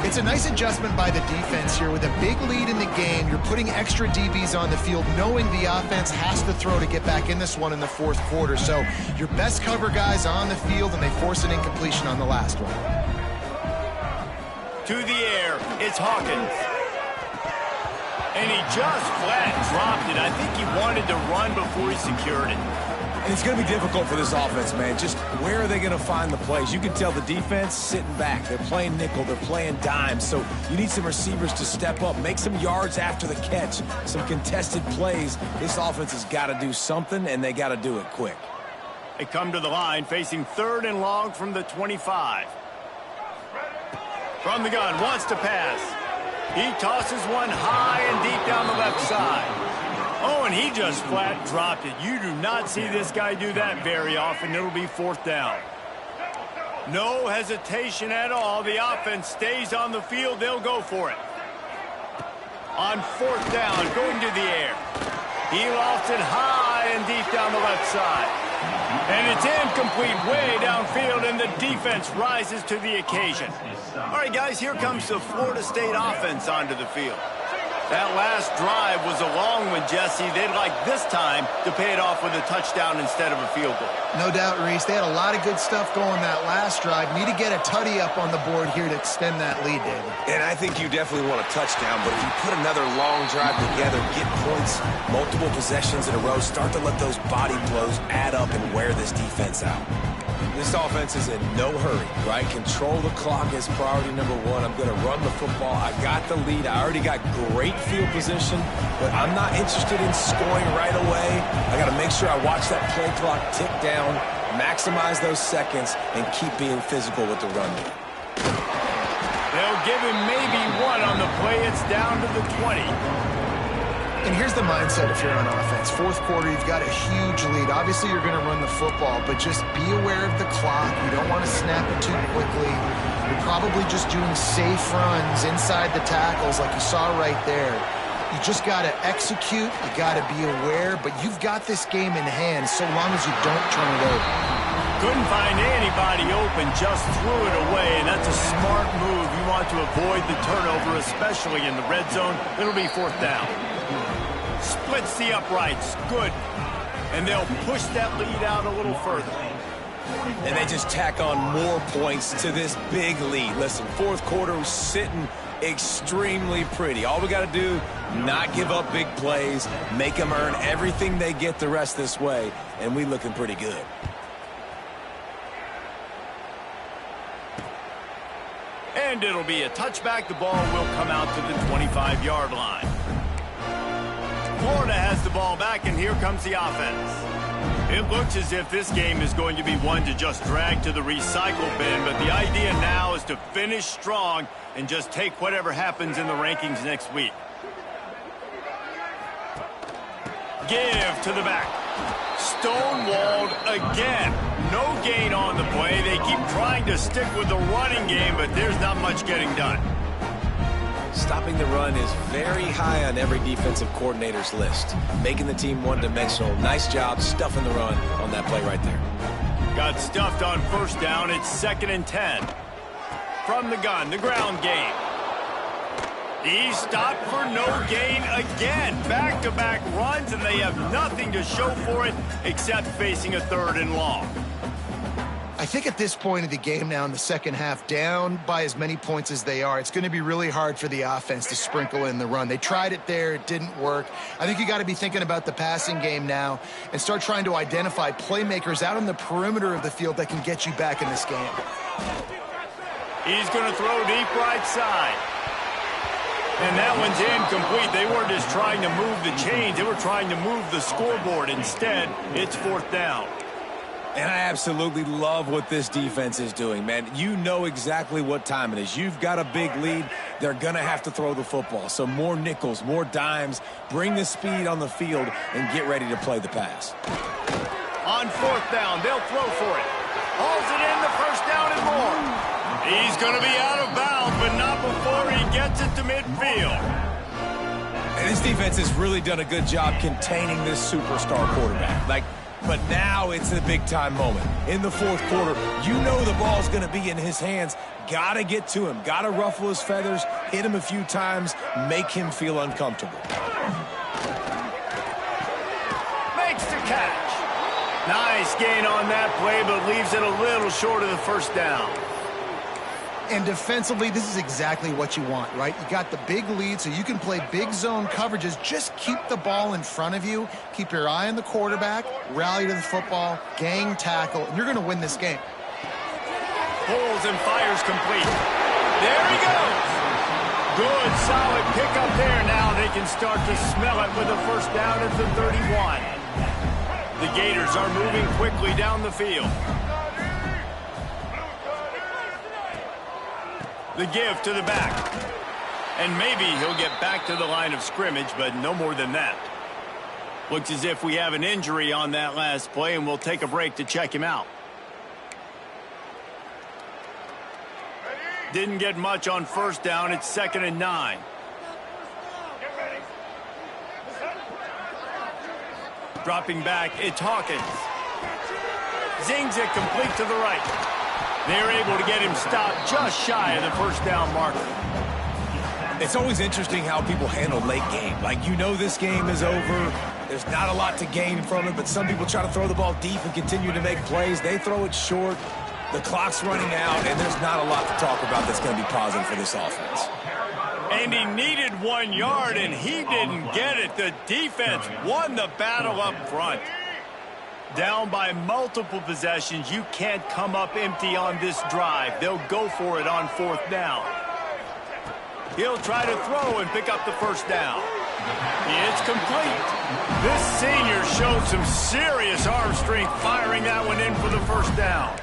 It's a nice adjustment by the defense here. With a big lead in the game, you're putting extra DBs on the field, knowing the offense has to throw to get back in this one in the fourth quarter. So your best cover guys on the field, and they force an incompletion on the last one. To the air, it's Hawkins. And he just flat dropped it. I think he wanted to run before he secured it. And it's going to be difficult for this offense, man. Just where are they going to find the plays? You can tell the defense sitting back. They're playing nickel. They're playing dime. So you need some receivers to step up, make some yards after the catch, some contested plays. This offense has got to do something, and they got to do it quick. They come to the line facing 3rd and long from the 25. From the gun, wants to pass. He tosses one high and deep down the left side. Oh, and he just flat dropped it. You do not see this guy do that very often. It'll be 4th down. No hesitation at all. The offense stays on the field. They'll go for it. On 4th down, going to the air. He lofts it high and deep down the left side. And it's incomplete way downfield, and the defense rises to the occasion. All right, guys, here comes the Florida State offense onto the field. That last drive was a long one, Jesse. They'd like this time to pay it off with a touchdown instead of a field goal. No doubt, Reese. They had a lot of good stuff going that last drive. Need to get a tutty up on the board here to extend that lead, David. And I think you definitely want a touchdown, but if you put another long drive together, get points, multiple possessions in a row, start to let those body blows add up and wear this defense out. This offense is in no hurry, right? Control the clock is priority number 1. I'm going to run the football. I got the lead. I already got great field position, but I'm not interested in scoring right away. I got to make sure I watch that play clock tick down, maximize those seconds, and keep being physical with the run. They'll give him maybe 1 on the play. It's down to the 20. And here's the mindset if you're on offense. Fourth quarter, you've got a huge lead. Obviously, you're going to run the football, but just be aware of the clock. You don't want to snap it too quickly. You're probably just doing safe runs inside the tackles like you saw right there. You just got to execute. You got to be aware, but you've got this game in hand so long as you don't turn it over. Couldn't find anybody open, just threw it away, and that's a smart move. You want to avoid the turnover, especially in the red zone. It'll be 4th down. Splits the uprights. Good. And they'll push that lead out a little further. And they just tack on more points to this big lead. Listen, 4th quarter sitting extremely pretty. All we got to do, not give up big plays, make them earn everything they get the rest this way, and we looking pretty good. And it'll be a touchback. The ball will come out to the 25-yard line. Florida has the ball back, and here comes the offense. It looks as if this game is going to be one to just drag to the recycle bin, but the idea now is to finish strong and just take whatever happens in the rankings next week. Give to the back. Stonewalled again. No gain on the play. They keep trying to stick with the running game, but there's not much getting done. Stopping the run is very high on every defensive coordinator's list. Making the team one-dimensional. Nice job stuffing the run on that play right there. Got stuffed on 1st down. It's 2nd and 10. From the gun, the ground game. He stopped for no gain again. Back-to-back runs, and they have nothing to show for it except facing a 3rd and long. I think at this point of the game now in the second half, down by as many points as they are, it's going to be really hard for the offense to sprinkle in the run. They tried it there. It didn't work. I think you got to be thinking about the passing game now and start trying to identify playmakers out on the perimeter of the field that can get you back in this game. He's going to throw deep right side. And that one's incomplete. They weren't just trying to move the chains. They were trying to move the scoreboard. Instead, it's 4th down. And I absolutely love what this defense is doing, man. You know exactly what time it is. You've got a big lead. They're going to have to throw the football. So more nickels, more dimes, bring the speed on the field, and get ready to play the pass. On fourth down, they'll throw for it. Hauls it in, the first down and more. He's going to be out of bounds, but not before he gets it to midfield. And this defense has really done a good job containing this superstar quarterback. But now it's a big-time moment. In the fourth quarter, you know the ball's going to be in his hands. Got to get to him. Got to ruffle his feathers, hit him a few times, make him feel uncomfortable. Makes the catch. Nice gain on that play, but leaves it a little short of the first down. And defensively, this is exactly what you want, right? You got the big lead, so you can play big zone coverages. Just keep the ball in front of you. Keep your eye on the quarterback. Rally to the football. Gang tackle. And you're going to win this game. Pulls and fires complete. There he goes. Good, solid pickup there. Now they can start to smell it with a first down at the 31. The Gators are moving quickly down the field. The give to the back. And maybe he'll get back to the line of scrimmage, but no more than that. Looks as if we have an injury on that last play, and we'll take a break to check him out. Didn't get much on first down. It's 2nd and 9. Dropping back, it's Hawkins. Zings it complete to the right. They're able to get him stopped just shy of the first down marker. It's always interesting how people handle late game. You know this game is over. There's not a lot to gain from it, but some people try to throw the ball deep and continue to make plays. They throw it short. The clock's running out, and there's not a lot to talk about that's going to be positive for this offense. And he needed 1 yard, and he didn't get it. The defense won the battle up front. Down by multiple possessions, you can't come up empty on this drive. They'll go for it on fourth down. He'll try to throw and pick up the first down. It's complete. This senior showed some serious arm strength firing that one in for the first down.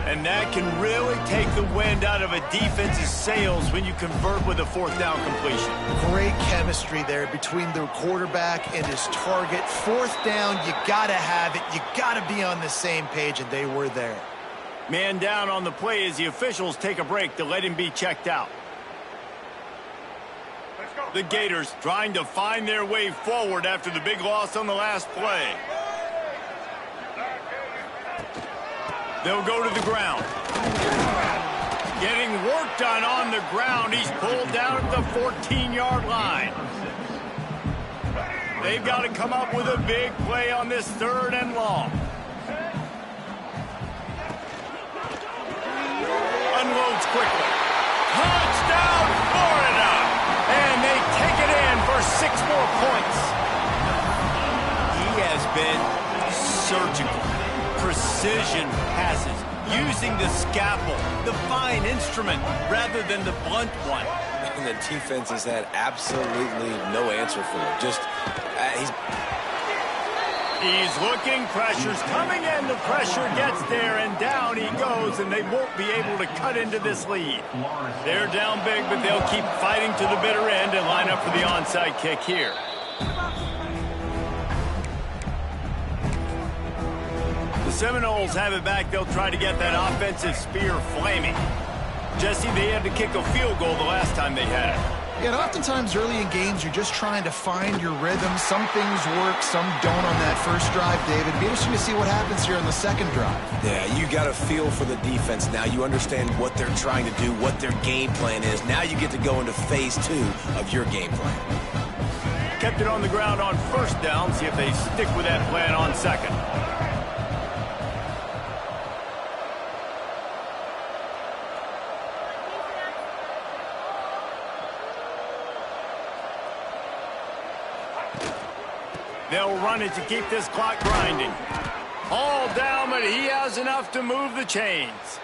And that can really take the wind out of a defense's sails when you convert with a fourth down completion. Great chemistry there between the quarterback and his target. Fourth down, you got to have it. You got to be on the same page, and they were there. Man down on the play as the officials take a break to let him be checked out. The Gators trying to find their way forward after the big loss on the last play. They'll go to the ground. Getting work done on the ground. He's pulled down at the 14-yard line. They've got to come up with a big play on this 3rd and long. Unloads quickly. Touchdown, Florida! And they take it in for 6 more points. He has been surgical. Precision passes, using the scalpel, the fine instrument, rather than the blunt one. And the defense has had absolutely no answer for it. He's looking, pressure's coming in, the pressure gets there, and down he goes, and they won't be able to cut into this lead. They're down big, but they'll keep fighting to the bitter end and line up for the onside kick here. The Seminoles have it back. They'll try to get that offensive spear flaming. Jesse, they had to kick a field goal the last time they had it. Yeah, and oftentimes early in games, you're just trying to find your rhythm. Some things work, some don't on that first drive, David. Be interesting to see what happens here on the second drive. Yeah, you got a feel for the defense now. You understand what they're trying to do, what their game plan is. Now you get to go into phase 2 of your game plan. Kept it on the ground on first down. See if they stick with that plan on second. They'll run it to keep this clock grinding. All down, but he has enough to move the chains.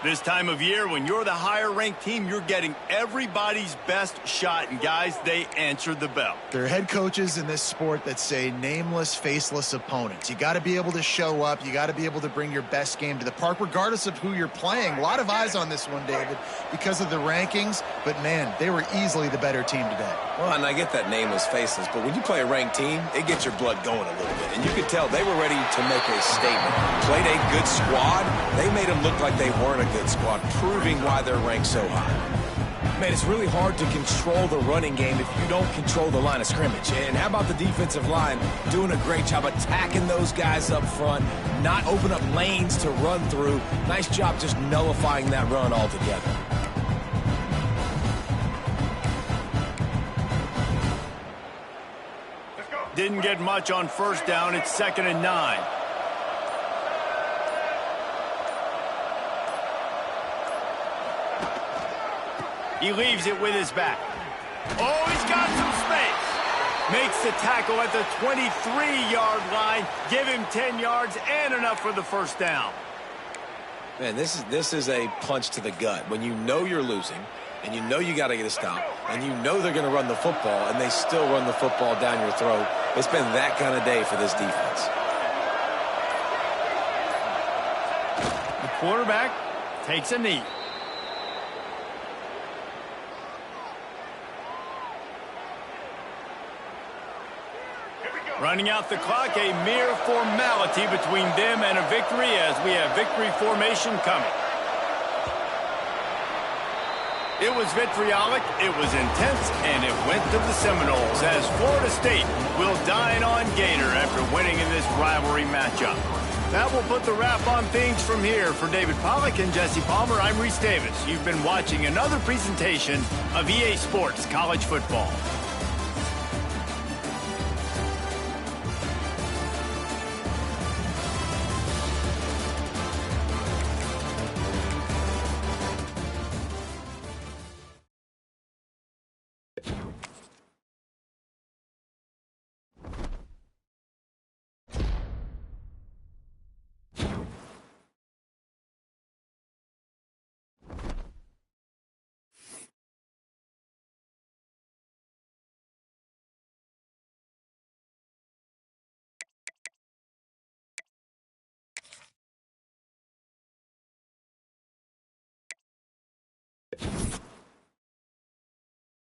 This time of year, when you're the higher-ranked team, you're getting everybody's best shot. And, guys, they answered the bell. There are head coaches in this sport that say nameless, faceless opponents. You got to be able to show up. You got to be able to bring your best game to the park, regardless of who you're playing. A lot of eyes on this one, David, because of the rankings. But, man, they were easily the better team today. Well, and I get that nameless, faceless, but when you play a ranked team, it gets your blood going a little bit. And you could tell they were ready to make a statement. Played a good squad. They made them look like they weren't a good squad, proving why they're ranked so high. Man, it's really hard to control the running game if you don't control the line of scrimmage. And how about the defensive line doing a great job attacking those guys up front, not open up lanes to run through. Nice job just nullifying that run altogether. Didn't get much on first down. It's 2nd and 9. He leaves it with his back. Oh, he's got some space. Makes the tackle at the 23-yard line. Give him 10 yards and enough for the first down. Man, this is a punch to the gut. When you know you're losing, and you know you got to get a stop, and you know they're going to run the football, and they still run the football down your throat. It's been that kind of day for this defense. The quarterback takes a knee. Running out the clock, a mere formality between them and a victory as we have victory formation coming. It was vitriolic, it was intense, and it went to the Seminoles as Florida State will dine on Gator after winning in this rivalry matchup. That will put the wrap on things from here. For David Pollack and Jesse Palmer, I'm Reese Davis. You've been watching another presentation of EA Sports College Football.